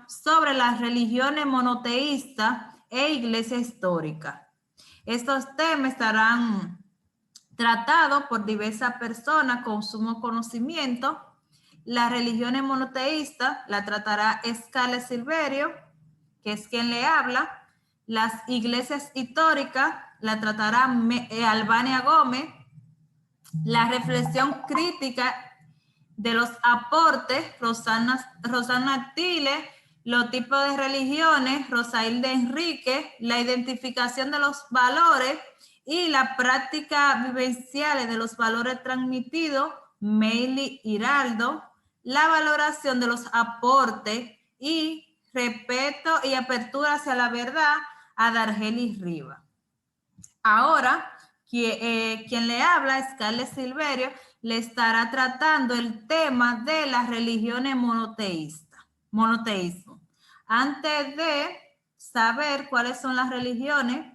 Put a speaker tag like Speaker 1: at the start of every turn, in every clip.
Speaker 1: sobre las religiones monoteístas e iglesia histórica. Estos temas estarán tratados por diversas personas con sumo conocimiento. Las religiones monoteístas la tratará Scarlett Silverio, que es quien le habla. Las iglesias históricas la tratará Albania Gómez. La reflexión crítica de los aportes, Rosana Artiles. Los tipos de religiones, Rosailde Enrique. La identificación de los valores y la práctica vivenciales de los valores transmitidos, Meili Hiraldo. La valoración de los aportes y respeto y apertura hacia la verdad, a Dargelis Rivas. Ahora, quien le habla, Scarlett Silverio, le estará tratando el tema de las religiones monoteísmo. Antes de saber cuáles son las religiones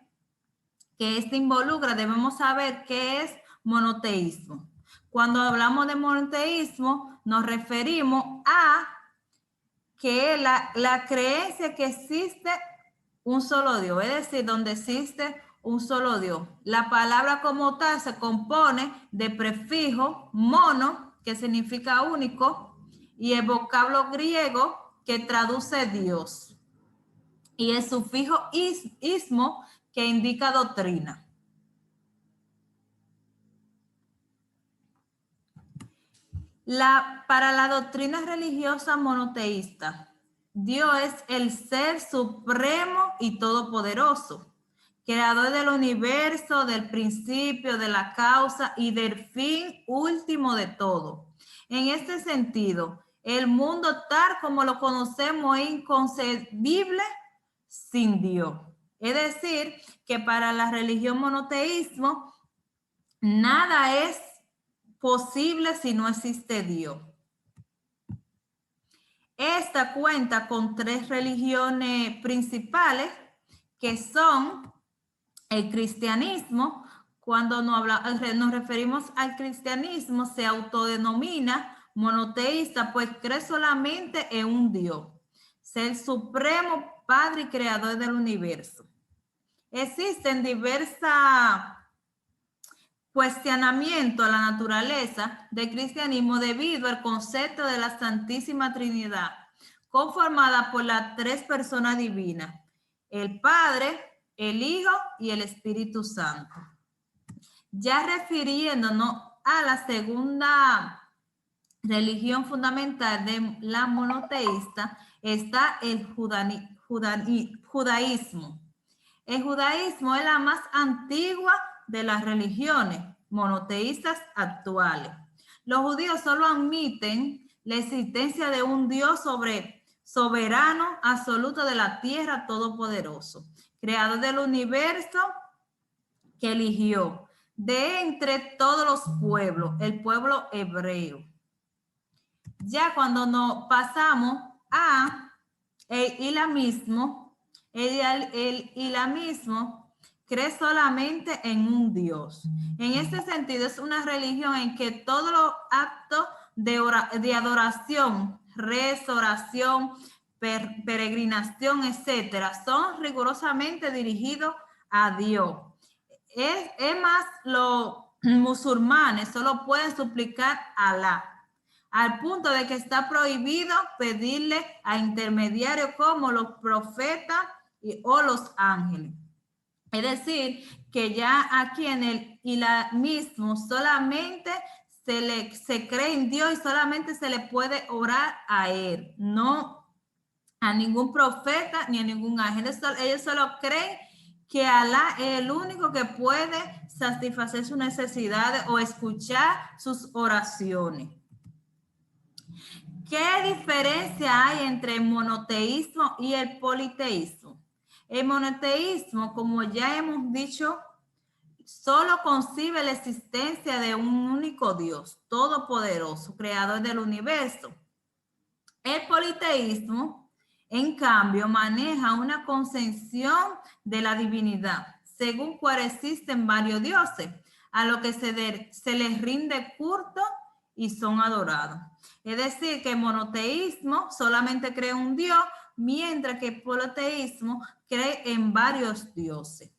Speaker 1: que esto involucra, debemos saber qué es monoteísmo. Cuando hablamos de monoteísmo, nos referimos a que la creencia que existe un solo Dios, es decir, donde existe un solo Dios. La palabra como tal se compone de prefijo mono, que significa único, y el vocablo griego que traduce Dios, y el sufijo ismo, que indica doctrina. Para la doctrina religiosa monoteísta, Dios es el ser supremo y todopoderoso, creador del universo, del principio, de la causa y del fin último de todo. En este sentido, el mundo tal como lo conocemos es inconcebible sin Dios. Es decir, que para la religión monoteísmo, nada es posible si no existe Dios. Esta cuenta con 3 religiones principales, que son el cristianismo. Cuando nos referimos al cristianismo, se autodenomina monoteísta, pues cree solamente en un Dios, ser supremo, Padre y creador del universo. Existen diversas cuestionamiento a la naturaleza del cristianismo debido al concepto de la Santísima Trinidad, conformada por las 3 personas divinas, el Padre, el Hijo y el Espíritu Santo. Ya refiriéndonos a la segunda religión fundamental de la monoteísta, está el judaísmo. El judaísmo es la más antigua de las religiones monoteístas actuales. Los judíos solo admiten la existencia de un Dios soberano absoluto de la tierra todopoderoso, creador del universo, que eligió de entre todos los pueblos, el pueblo hebreo. Ya cuando nos pasamos a el islamismo, el islamismo cree solamente en un Dios. En este sentido, es una religión en que todos los actos de adoración, rezo, oración, peregrinación, etcétera, son rigurosamente dirigidos a Dios. Es más, los musulmanes solo pueden suplicar a Alá, al punto de que está prohibido pedirle a intermediarios como los profetas o los ángeles. Es decir, que ya aquí en el islamismo solamente se cree en Dios y solamente se le puede orar a Él, no a ningún profeta ni a ningún ángel. Ellos solo creen que Alá es el único que puede satisfacer sus necesidades o escuchar sus oraciones. ¿Qué diferencia hay entre el monoteísmo y el politeísmo? El monoteísmo, como ya hemos dicho, solo concibe la existencia de un único Dios, todopoderoso, creador del universo. El politeísmo, en cambio, maneja una concepción de la divinidad, según cual existen varios dioses, a lo que se les rinde culto y son adorados. Es decir, que el monoteísmo solamente cree un Dios, mientras que el politeísmo cree en varios dioses.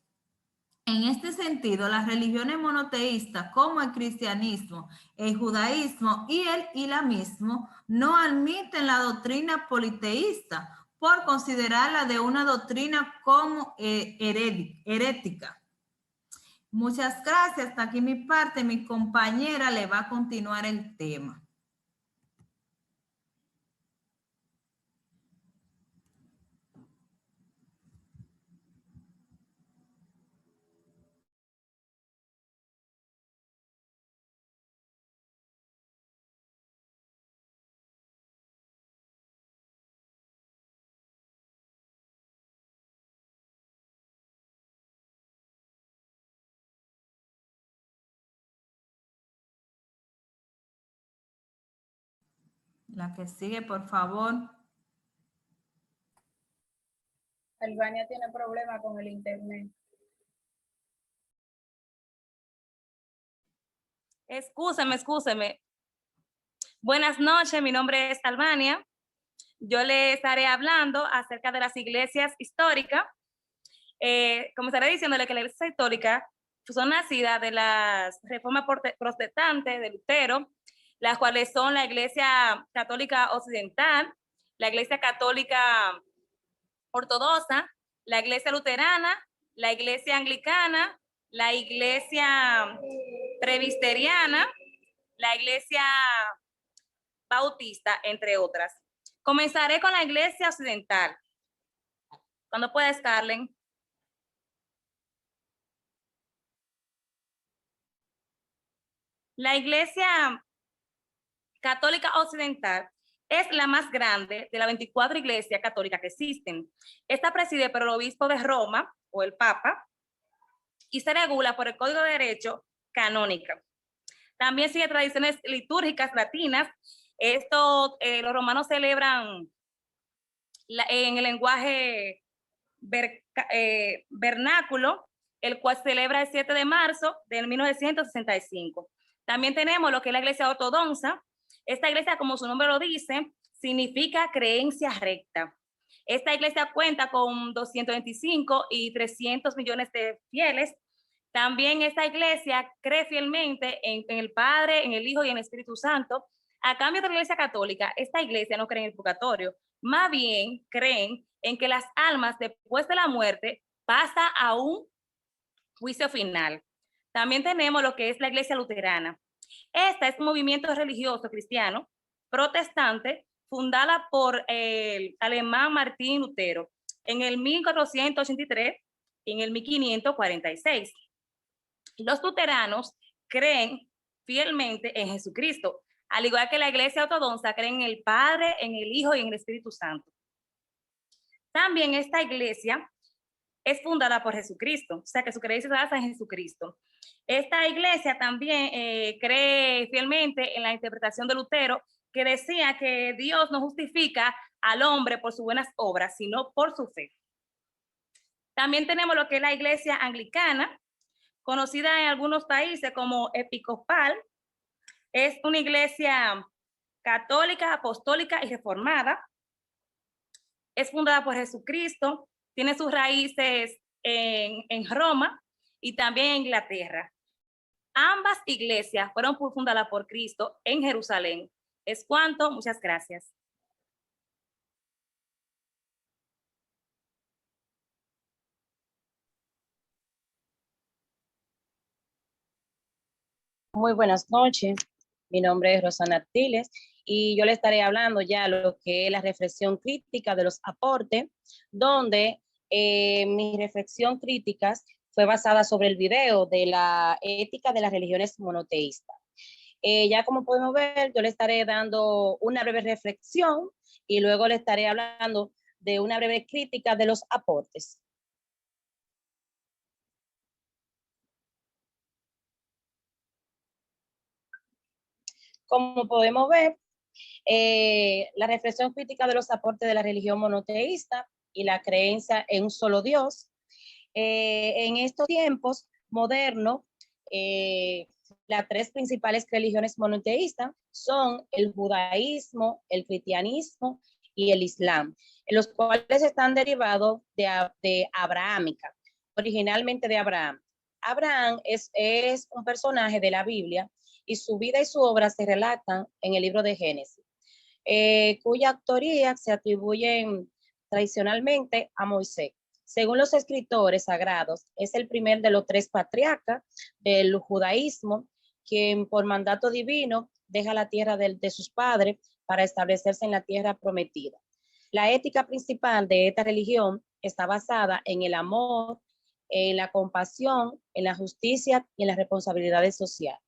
Speaker 1: En este sentido, las religiones monoteístas como el cristianismo, el judaísmo y el islamismo no admiten la doctrina politeísta por considerarla de una doctrina como herética. Muchas gracias. Hasta aquí mi parte. Mi compañera le va a continuar el tema. La que sigue, por favor.
Speaker 2: Albania tiene problemas con el internet.
Speaker 3: Excúseme. Buenas noches, mi nombre es Albania. Yo les estaré hablando acerca de las iglesias históricas. Comenzaré diciéndole que las iglesias históricas son nacidas de las reformas protestantes de Lutero, las cuales son la Iglesia Católica Occidental, la Iglesia Católica Ortodoxa, la Iglesia Luterana, la Iglesia Anglicana, la Iglesia Presbiteriana, la Iglesia Bautista, entre otras. Comenzaré con la Iglesia Occidental. ¿Cuándo puedes, Carlen? La Iglesia Católica Occidental es la más grande de las 24 iglesias católicas que existen. Esta preside por el obispo de Roma o el Papa y se regula por el Código de Derecho Canónico. También sigue tradiciones litúrgicas latinas. Esto los romanos celebran en el lenguaje vernáculo, el cual se celebra el 7 de marzo de 1965. También tenemos lo que es la iglesia ortodoxa. Esta iglesia, como su nombre lo dice, significa creencia recta. Esta iglesia cuenta con 225 y 300 millones de fieles. También esta iglesia cree fielmente en el Padre, en el Hijo y en el Espíritu Santo. A cambio de la iglesia católica, esta iglesia no cree en el purgatorio, más bien creen en que las almas después de la muerte pasan a un juicio final. También tenemos lo que es la iglesia luterana. Esta es un movimiento religioso cristiano protestante fundada por el alemán Martín Lutero en el 1483 y en el 1546. Los luteranos creen fielmente en Jesucristo, al igual que la iglesia ortodoxa cree en el Padre, en el Hijo y en el Espíritu Santo. También esta iglesia es fundada por Jesucristo, o sea que su creencia se basa en Jesucristo. Esta iglesia también cree fielmente en la interpretación de Lutero, que decía que Dios no justifica al hombre por sus buenas obras, sino por su fe. También tenemos lo que es la iglesia anglicana, conocida en algunos países como episcopal. Es una iglesia católica, apostólica y reformada. Es fundada por Jesucristo, tiene sus raíces en Roma y también en Inglaterra. Ambas iglesias fueron fundadas por Cristo en Jerusalén. Es cuanto, muchas gracias.
Speaker 4: Muy buenas noches, mi nombre es Rosana Artiles y yo le estaré hablando ya lo que es la reflexión crítica de los aportes, donde mi reflexión crítica fue basada sobre el video de la ética de las religiones monoteístas. Ya como podemos ver, yo le estaré dando una breve reflexión y luego le estaré hablando de una breve crítica de los aportes. Como podemos ver, la reflexión crítica de los aportes de la religión monoteísta y la creencia en un solo Dios. En estos tiempos modernos, las tres principales religiones monoteístas son el judaísmo, el cristianismo y el Islam, en los cuales están derivados de abrahámica, originalmente de Abraham. Abraham es un personaje de la Biblia y su vida y su obra se relatan en el libro de Génesis, cuya autoría se atribuye tradicionalmente a Moisés. Según los escritores sagrados, es el primer de los 3 patriarcas del judaísmo, quien por mandato divino deja la tierra de sus padres para establecerse en la tierra prometida. La ética principal de esta religión está basada en el amor, en la compasión, en la justicia y en las responsabilidades sociales.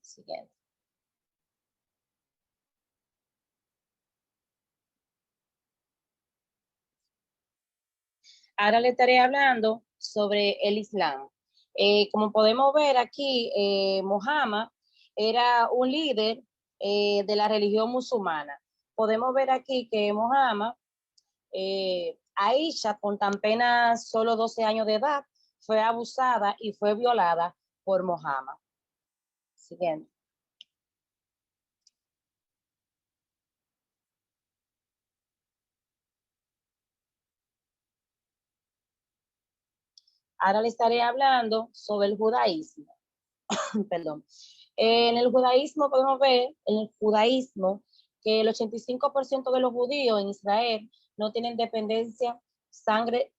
Speaker 4: Siguiente. Ahora le estaré hablando sobre el Islam. Como podemos ver aquí, Mohammed era un líder de la religión musulmana. Podemos ver aquí que Mohammed, Aisha, con tan apenas solo 12 años de edad, fue abusada y fue violada por Mohammed. Siguiente. Ahora le estaré hablando sobre el judaísmo. Perdón. En el judaísmo podemos ver, en el judaísmo, que el 85% de los judíos en Israel no tienen dependencia sangre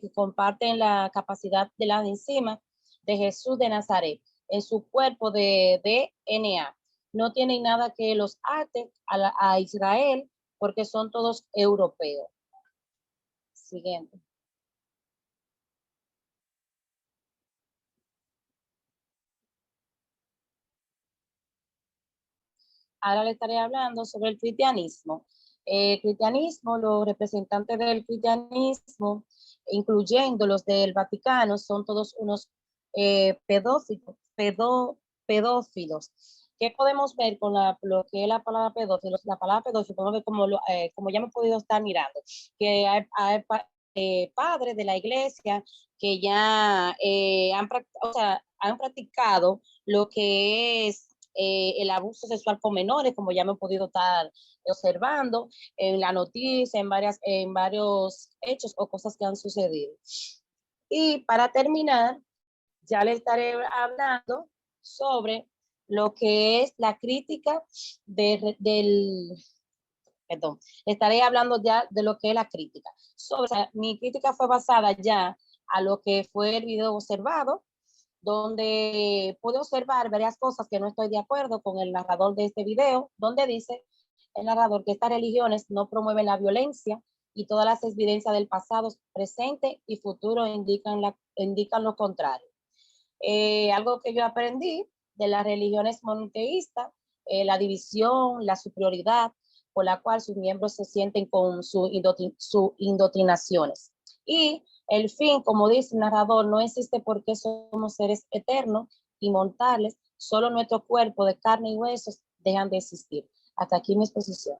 Speaker 4: que comparten la capacidad de las enzimas de Jesús de Nazaret en su cuerpo de DNA. No tienen nada que los ate a Israel porque son todos europeos. Siguiente. Ahora le estaré hablando sobre el cristianismo. El cristianismo, los representantes del cristianismo, incluyendo los del Vaticano, son todos unos pedófilos. ¿Qué podemos ver con lo que es la palabra pedófilos? La palabra pedófilo, podemos ver como ya me he podido estar mirando, que hay padres de la iglesia que ya han practicado lo que es el abuso sexual con menores, como ya me he podido estar observando en la noticia, en varios hechos o cosas que han sucedido. Y para terminar, ya le estaré hablando sobre lo que es la crítica perdón, estaré hablando ya de lo que es la crítica. Mi crítica fue basada ya a lo que fue el video observado, donde pude observar varias cosas que no estoy de acuerdo con el narrador de este video, donde dice el narrador que estas religiones no promueven la violencia y todas las evidencias del pasado, presente y futuro indican lo contrario. Algo que yo aprendí de las religiones monoteístas, la división, la superioridad, por la cual sus miembros se sienten con sus indoctrinaciones. Y el fin, como dice el narrador, no existe porque somos seres eternos, inmortales, solo nuestro cuerpo de carne y huesos dejan de existir. Hasta aquí mi exposición.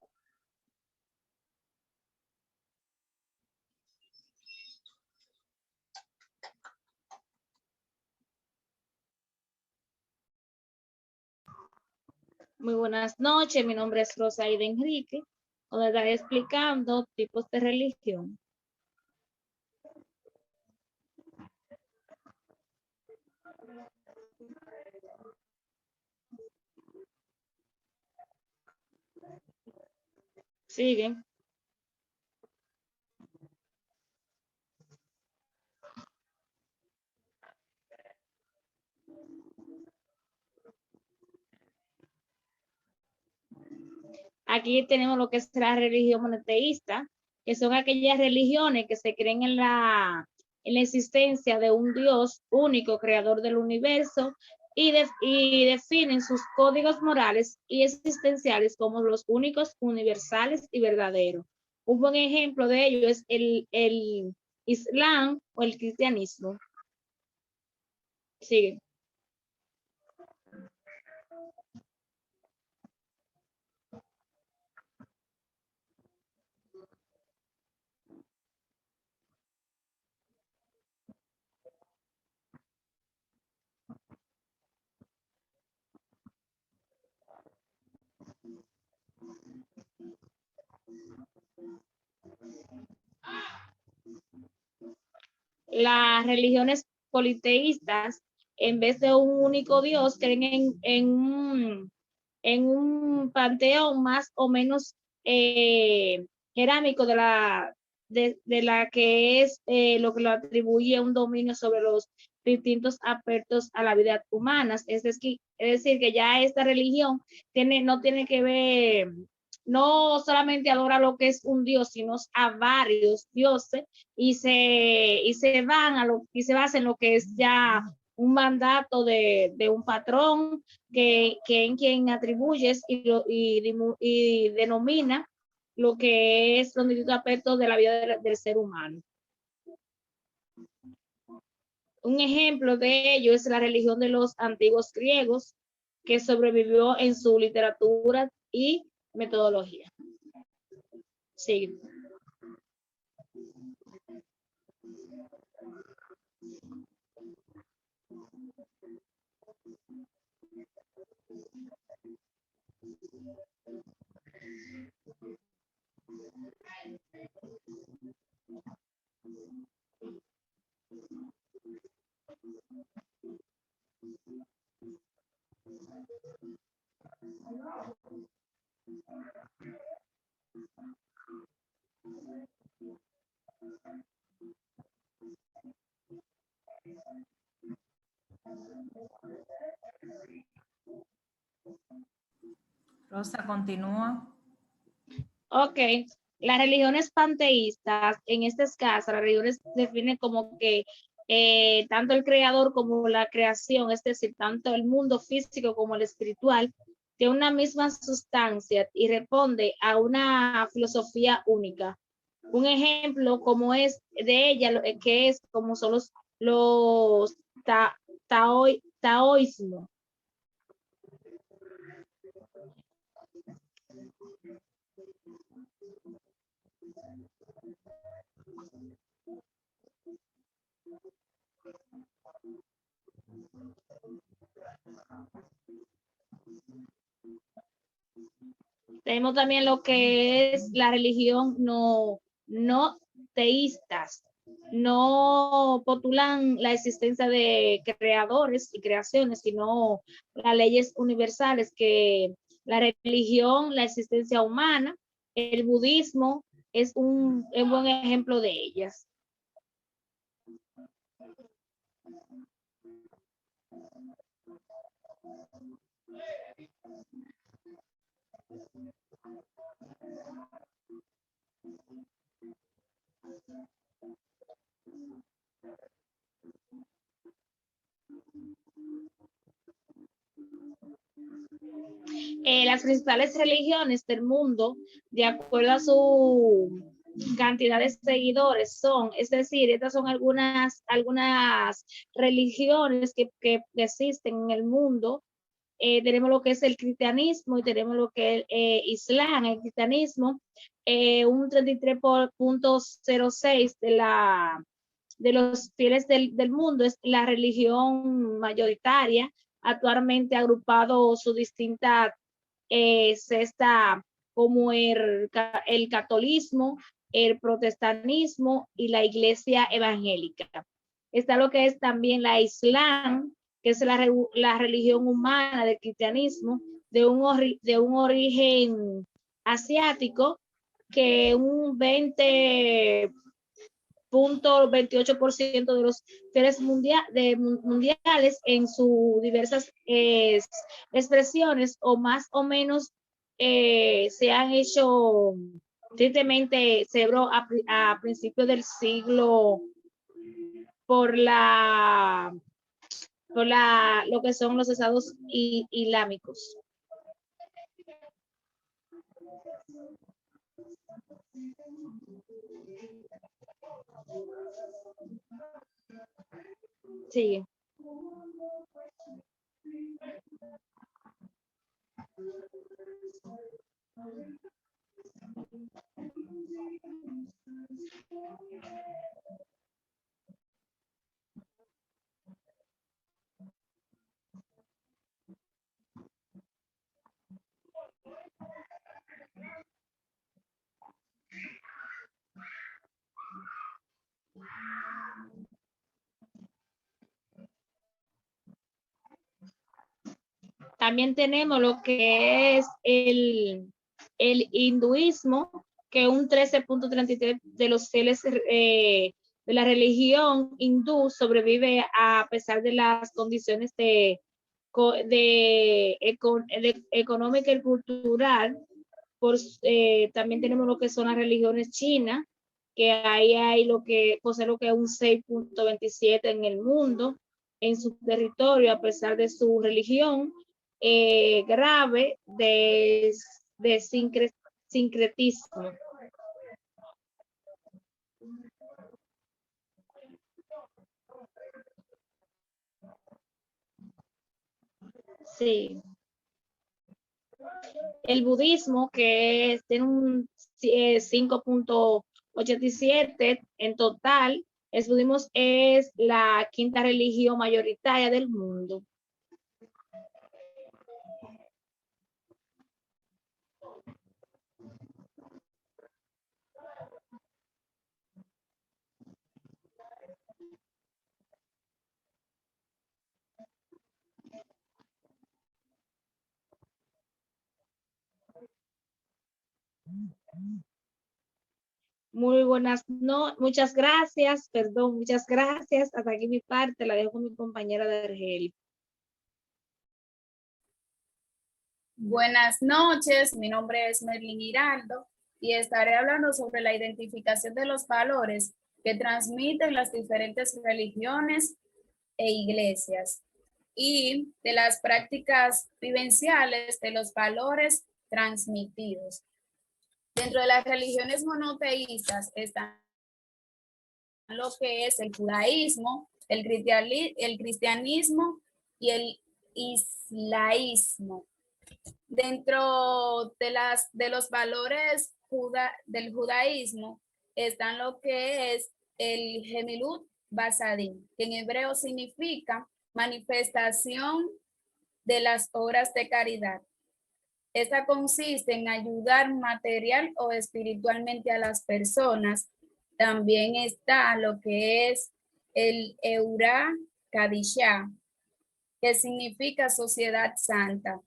Speaker 5: Muy buenas noches, mi nombre es Rosaida Enrique. Os estaré explicando tipos de religión. Sigue. Aquí tenemos lo que es la religión monoteísta, que son aquellas religiones que se creen en la existencia de un Dios único, creador del universo, y definen sus códigos morales y existenciales como los únicos, universales y verdaderos. Un buen ejemplo de ello es el Islam o el cristianismo. Sigue. las religiones politeístas, en vez de un único Dios, creen en un panteón más o menos jerámico de la que es lo que lo atribuye un dominio sobre los distintos aspectos a la vida humana. Es decir, que ya esta religión no tiene que ver, no solamente adora lo que es un Dios, sino a varios dioses y se basa en lo que es ya un mandato de un patrón que en quien atribuyes y denomina lo que es los distintos aspectos de la vida del ser humano. Un ejemplo de ello es la religión de los antiguos griegos, que sobrevivió en su literatura y metodología. Sí.
Speaker 1: Rosa, continúa.
Speaker 5: Ok, las religiones panteístas, en este caso, las religiones definen como que tanto el creador como la creación, es decir, tanto el mundo físico como el espiritual, tiene una misma sustancia y responde a una filosofía única. Un ejemplo como es de ella, que es como son los taoísmo. Tenemos también lo que es la religión no teístas. No postulan la existencia de creadores y creaciones, sino las leyes universales, que la religión, la existencia humana, el budismo es un buen ejemplo de ellas. Las principales religiones del mundo, de acuerdo a su cantidad de seguidores, es decir, estas son algunas religiones que existen en el mundo. Tenemos lo que es el cristianismo y tenemos lo que es el islam. El cristianismo, un 33.06 de los fieles del mundo es la religión mayoritaria, actualmente agrupado su distinta cesta, como el catolicismo, el protestantismo y la iglesia evangélica. Está lo que es también la islam, que es la religión humana del cristianismo, de un origen asiático, que un 20.28% de los fieles mundiales en sus diversas expresiones o más o menos se han hecho tristemente celebró a principios del siglo por lo que son los estados islámicos. Sí. También tenemos lo que es el hinduismo, que un 13.33 de los fieles de la religión hindú sobrevive a pesar de las condiciones económica y cultural. También tenemos lo que son las religiones chinas, que ahí hay posee lo que es un 6.27 en el mundo, en su territorio, a pesar de su religión grave de sincretismo. Sí. El budismo, que tiene un 5.87 en total, el budismo es la quinta religión mayoritaria del mundo. Muy buenas, muchas gracias, perdón, muchas gracias. Hasta aquí mi parte, la dejo con mi compañera de Argel.
Speaker 2: Buenas noches, mi nombre es Merlin Giraldo y estaré hablando sobre la identificación de los valores que transmiten las diferentes religiones e iglesias y de las prácticas vivenciales de los valores transmitidos. Dentro de las religiones monoteístas están lo que es el judaísmo, el cristianismo y el islaísmo. Dentro de los valores del judaísmo están lo que es el Gemilut Basadim, que en hebreo significa manifestación de las obras de caridad. Esta consiste en ayudar material o espiritualmente a las personas. También está lo que es el Eurá Kadishá, que significa sociedad santa.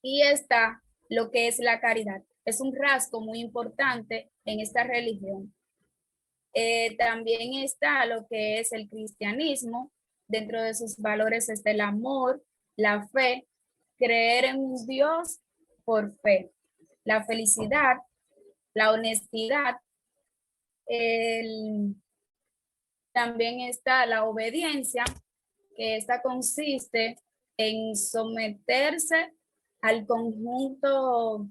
Speaker 2: Y está lo que es la caridad. Es un rasgo muy importante en esta religión. También está lo que es el cristianismo. Dentro de sus valores está el amor, la fe, creer en un Dios por fe, la felicidad, la honestidad. También está la obediencia, que esta consiste en someterse al conjunto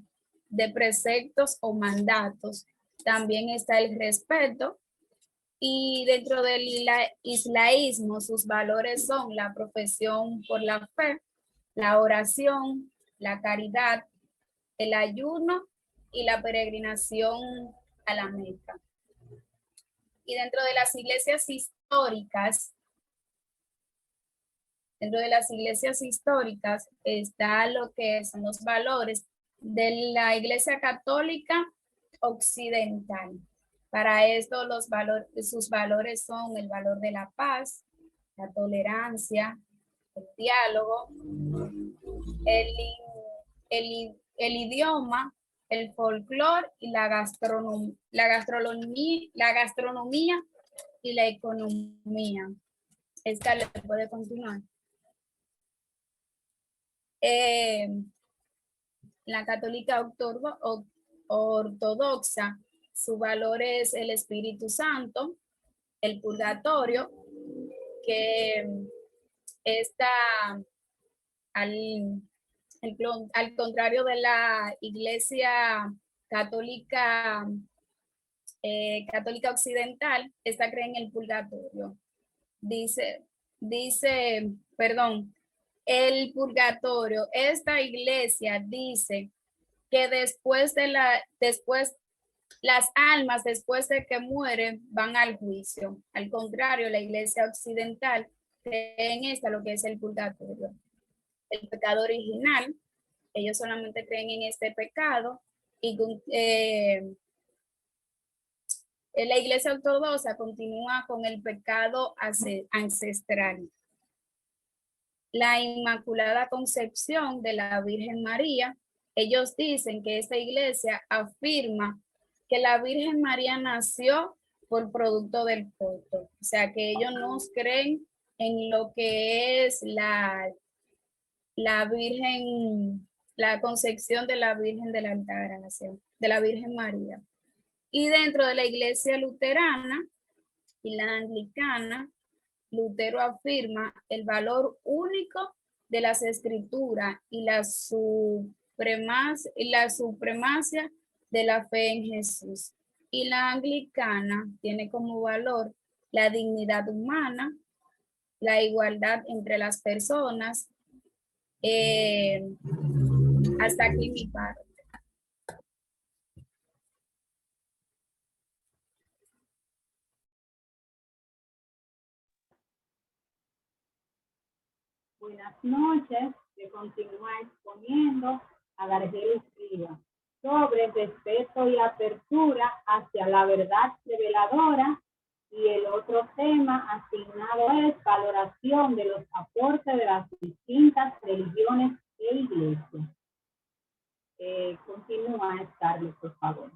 Speaker 2: de preceptos o mandatos. También está el respeto. Y dentro del islaísmo, sus valores son la profesión por la fe, la oración, la caridad, el ayuno y la peregrinación a la Meca. Y dentro de las iglesias históricas, está lo que son los valores de la Iglesia Católica Occidental. Para esto sus valores son el valor de la paz, la tolerancia, el diálogo, el idioma, el folclore y la gastronomía y la economía. Esta le puede continuar. La católica ortodoxa, su valor es el Espíritu Santo, el purgatorio, que está al contrario de la Iglesia Católica Occidental, esta cree en el purgatorio. El purgatorio, esta iglesia dice que después las almas después de que mueren van al juicio. Al contrario, la Iglesia Occidental cree en lo que es el purgatorio. El pecado original, ellos solamente creen en este pecado y la Iglesia Ortodoxa continúa con el pecado ancestral. la Inmaculada Concepción de la Virgen María. Ellos dicen que esta iglesia afirma que la Virgen María nació por producto del parto. O sea, que ellos no creen en lo que es la Virgen, la concepción de la Virgen de la Altagracia, de la Virgen María. Y dentro de la iglesia luterana y la anglicana, Lutero afirma el valor único de las escrituras y la supremacia de la fe en Jesús. Y la anglicana tiene como valor la dignidad humana, la igualdad entre las personas. Hasta aquí mi parte.
Speaker 6: Buenas noches, que continúa exponiendo a Dargelis Rivas sobre respeto y apertura hacia la verdad reveladora, y el otro tema asignado es valoración de los aportes de las distintas religiones e iglesias. Continúa, Scarlett, por favor.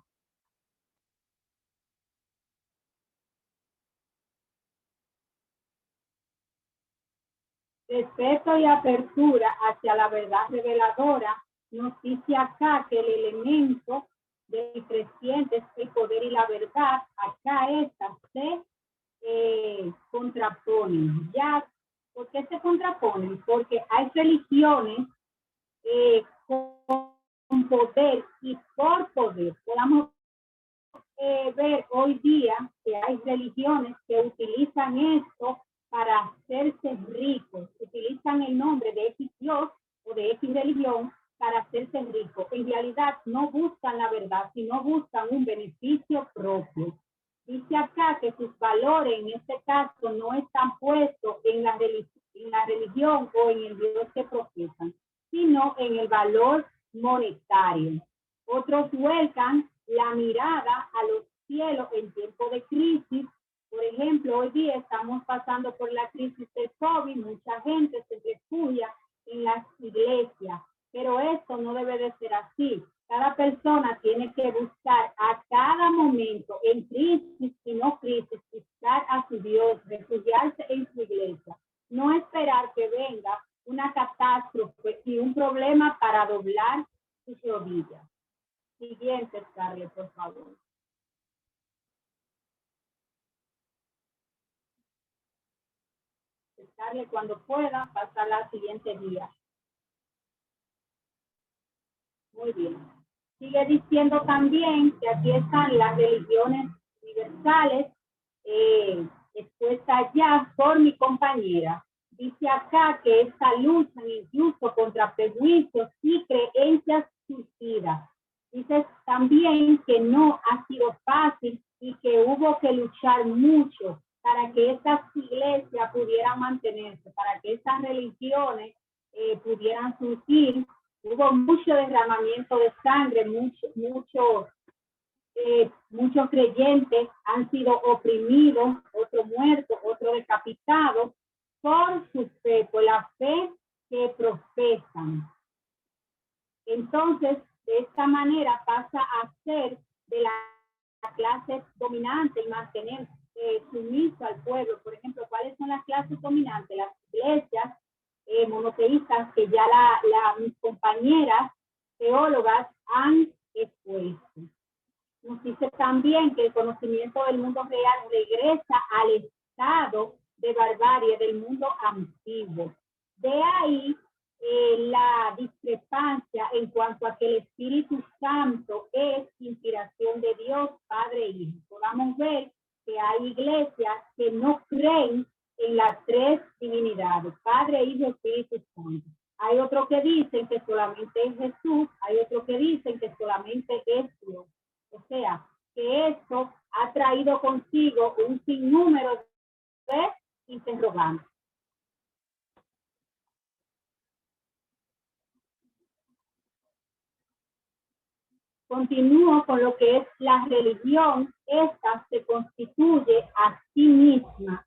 Speaker 6: Respeto y apertura hacia la verdad reveladora nos dice acá que el elemento del creciente es el poder y la verdad. Acá estas se contraponen. ¿Ya? ¿Por qué se contraponen? Porque hay religiones con poder y por poder. Podamos ver hoy día que hay religiones que utilizan esto para hacerse ricos, utilizan el nombre de X Dios o de X religión para hacerse ricos. En realidad no buscan la verdad, sino buscan un beneficio propio. Dice acá que sus valores en este caso no están puestos en la religión o en el Dios que profesan, sino en el valor monetario. Otros vuelcan la mirada a los cielos en tiempo de crisis. Por ejemplo, hoy día estamos pasando por la crisis del COVID, mucha gente se refugia en las iglesias, pero esto no debe de ser así. Cada persona tiene que buscar a cada momento, en crisis y no crisis, buscar a su Dios, refugiarse en su iglesia. No esperar que venga una catástrofe y un problema para doblar sus rodillas. Siguiente, Scarlett, por favor. Scarlett, cuando pueda, pasa a la siguiente guía. Muy bien. Sigue diciendo también que aquí están las religiones universales, expuestas ya por mi compañera. Dice acá que esta lucha incluso contra prejuicios y creencias suicidas. Dice también que no ha sido fácil y que hubo que luchar mucho para que estas iglesias pudieran mantenerse, para que estas religiones pudieran surgir. Hubo mucho derramamiento de sangre, muchos creyentes han sido oprimidos, otros muertos, otros decapitados por su fe, por la fe que profesan. Entonces, de esta manera pasa a ser de la clase dominante y mantener sumiso al pueblo. Por ejemplo, ¿cuáles son las clases dominantes? Las iglesias monoteístas que ya mis compañeras teólogas han expuesto. Nos dice también que el conocimiento del mundo real regresa al estado de barbarie del mundo antiguo. De ahí la discrepancia en cuanto a que el Espíritu Santo es inspiración de Dios, Padre e Hijo. Podamos ver que hay iglesias que no creen en las tres divinidades, Padre, Hijo y Espíritu Santo. Hay otros que dicen que solamente es Jesús, hay otros que dicen que solamente es Dios. O sea, que esto ha traído consigo un sinnúmero de interrogantes. Continúo con lo que es la religión. Esta se constituye a sí misma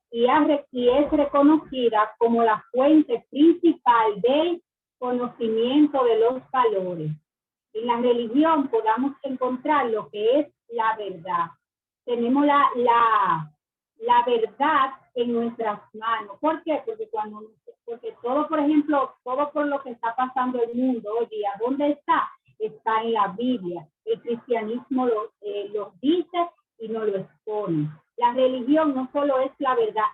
Speaker 6: y es reconocida como la fuente principal del conocimiento de los valores. En la religión podamos encontrar lo que es la verdad. Tenemos la verdad en nuestras manos. ¿Por qué? Porque todo, por ejemplo, todo por lo que está pasando en el mundo hoy día, ¿dónde está? Está en la Biblia. El cristianismo lo dice y nos lo expone. La religión no solo es la verdad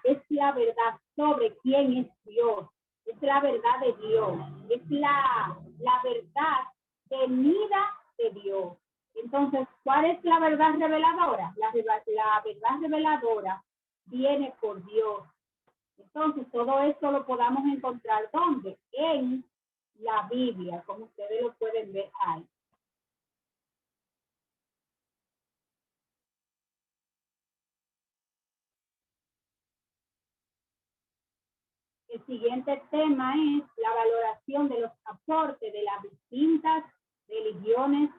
Speaker 6: sobre quién es Dios, es la verdad de Dios, es la verdad venida de Dios. Entonces, ¿cuál es la verdad reveladora? La verdad reveladora viene por Dios. Entonces, todo esto lo podamos encontrar ¿dónde? En la Biblia, como ustedes lo pueden ver ahí. El siguiente tema es la valoración de los aportes de las distintas religiones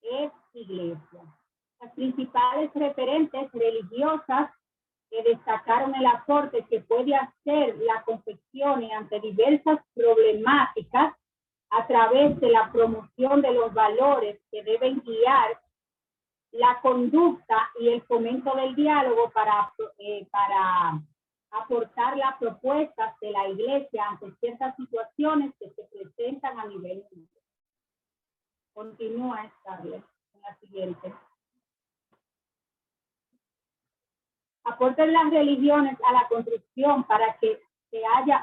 Speaker 6: e iglesias. Las principales referentes religiosas que destacaron el aporte que puede hacer la confesión ante diversas problemáticas a través de la promoción de los valores que deben guiar la conducta y el fomento del diálogo para aportar las propuestas de la iglesia ante ciertas situaciones que se presentan a nivel mundial. Continúa, Scarlett, en la siguiente. Aporten las religiones a la construcción para que haya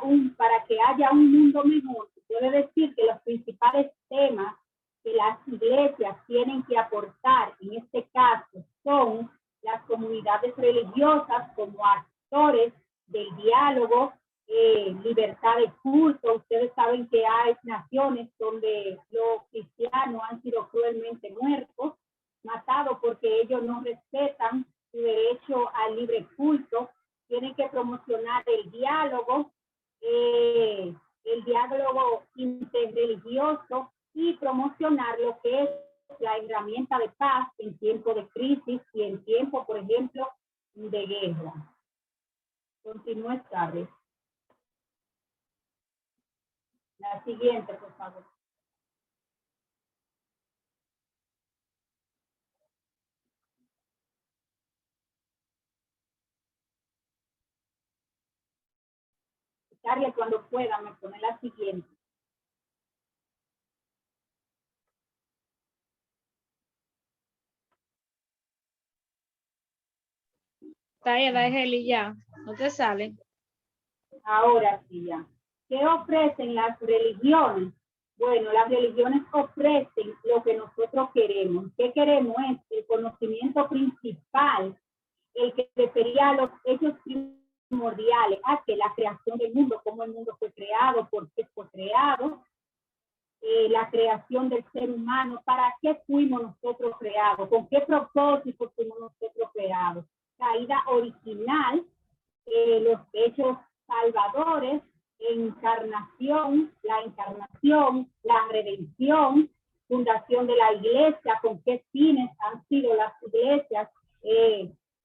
Speaker 6: un mundo mejor. Se puede decir que los principales temas que las iglesias tienen que aportar, en este caso, son las comunidades religiosas como actores del diálogo, libertad de culto. Ustedes saben que hay naciones donde los cristianos han sido cruelmente muertos, matados porque ellos no respetan su derecho al libre culto. Tienen que promocionar el diálogo interreligioso y promocionar lo que es la herramienta de paz en tiempo de crisis y en tiempo, por ejemplo, de guerra. Continúe, Scarlett. La siguiente, por favor. Scarlett, cuando pueda, me pone la siguiente.
Speaker 5: Taya, Heli, ya. No te sale.
Speaker 6: Ahora sí ya. ¿Qué ofrecen las religiones? Bueno, las religiones ofrecen lo que nosotros queremos. ¿Qué queremos? Es el conocimiento principal, el que refería a los hechos primordiales, a que la creación del mundo, cómo el mundo fue creado, por qué fue creado, la creación del ser humano, para qué fuimos nosotros creados, con qué propósito fuimos nosotros creados, caída original, los hechos salvadores, encarnación, la redención, fundación de la iglesia, con qué fines han sido las iglesias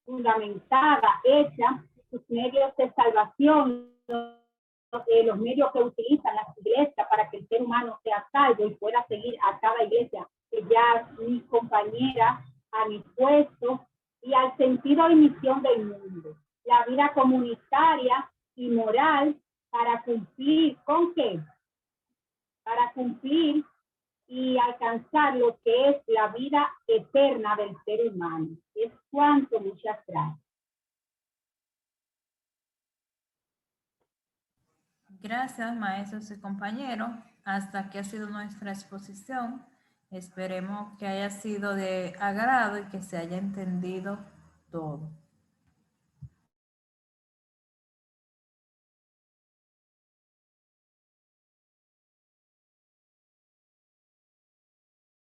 Speaker 6: fundamentadas, hechas, sus medios de salvación, los medios que utilizan las iglesias para que el ser humano sea salvo y pueda seguir a cada iglesia que ya mis compañeras han expuesto, y al sentido y misión del mundo. La vida comunitaria y moral para cumplir ¿con qué? Para cumplir y alcanzar lo que es la vida eterna del ser humano. Es cuanto. Muchas gracias.
Speaker 1: Gracias, maestros y compañeros. Hasta aquí ha sido nuestra exposición. Esperemos que haya sido de agrado y que se haya entendido todo.